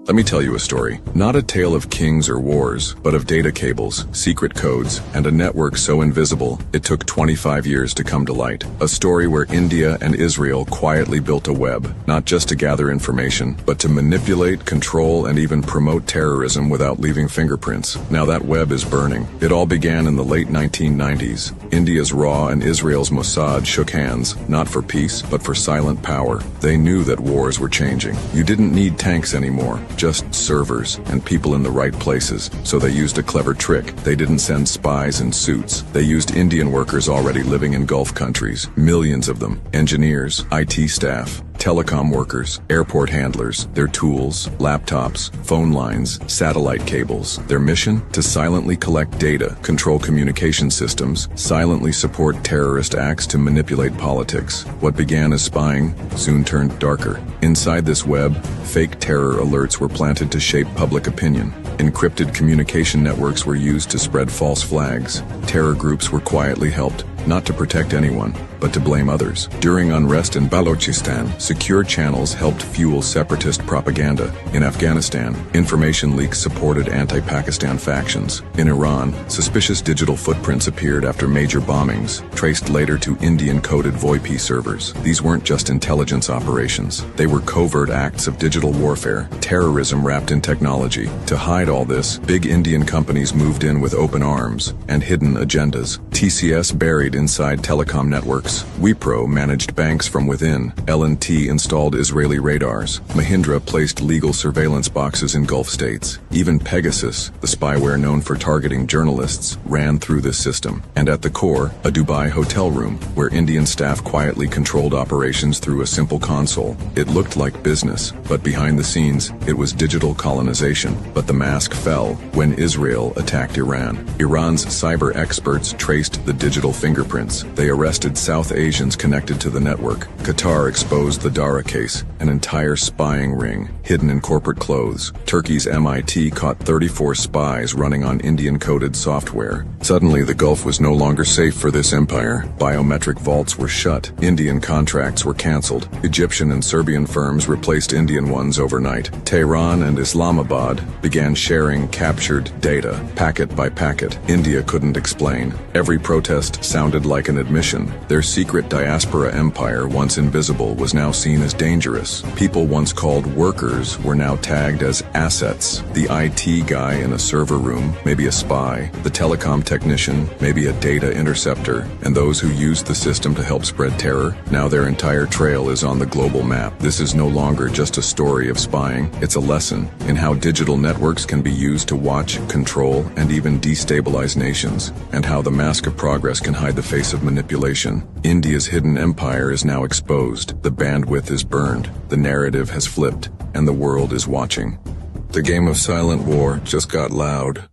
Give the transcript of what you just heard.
Let me tell you a story. Not a tale of kings or wars, but of data cables, secret codes, and a network so invisible it took 25 years to come to light. A story where India and Israel quietly built a web, not just to gather information, but to manipulate, control, and even promote terrorism without leaving fingerprints. Now that web is burning. It all began in the late 1990s. India's RAW and Israel's Mossad shook hands, not for peace, but for silent power. They knew that wars were changing. You didn't need tanks anymore. Just servers and people in the right places. So they used a clever trick. They didn't send spies in suits. They used Indian workers already living in Gulf countries, millions of them, engineers, IT staff, telecom workers, airport handlers, their tools, laptops, phone lines, satellite cables. Their mission? To silently collect data, control communication systems, silently support terrorist acts to manipulate politics. What began as spying soon turned darker. Inside this web, fake terror alerts were planted to shape public opinion. Encrypted communication networks were used to spread false flags. Terror groups were quietly helped, not to protect anyone, but to blame others. During unrest in Balochistan, secure channels helped fuel separatist propaganda. In Afghanistan, information leaks supported anti-Pakistan factions. In Iran, suspicious digital footprints appeared after major bombings, traced later to Indian-coded VoIP servers. These weren't just intelligence operations. They were covert acts of digital warfare, terrorism wrapped in technology. To hide all this, big Indian companies moved in with open arms and hidden agendas. TCS buried inside telecom networks. Wipro managed banks from within. L&T installed Israeli radars. Mahindra placed legal surveillance boxes in Gulf states. Even Pegasus, the spyware known for targeting journalists, ran through this system. And at the core, a Dubai hotel room, where Indian staff quietly controlled operations through a simple console. It looked like business, but behind the scenes, it was digital colonization. But the mask fell when Israel attacked Iran. Iran's cyber experts traced the digital fingerprints. They arrested South Asians connected to the network. Qatar exposed the Dara case, an entire spying ring, hidden in corporate clothes. Turkey's MIT caught 34 spies running on Indian-coded software. Suddenly, the Gulf was no longer safe for this empire. Biometric vaults were shut. Indian contracts were cancelled. Egyptian and Serbian firms replaced Indian ones overnight. Tehran and Islamabad began sharing captured data, packet by packet. India couldn't explain. Every protest sounded like an admission. Their secret diaspora empire, once invisible, was now seen as dangerous. People once called workers were now tagged as assets. The IT guy in a server room, maybe a spy. The telecom technician, maybe a data interceptor. And those who used the system to help spread terror, now their entire trail is on the global map. This is no longer just a story of spying. It's a lesson in how digital networks can be used to watch, control, and even destabilize nations, and how the mask of progress can hide the face of manipulation. India's hidden empire is now exposed. The bandwidth is burned. The narrative has flipped, and the world is watching. The game of silent war just got loud.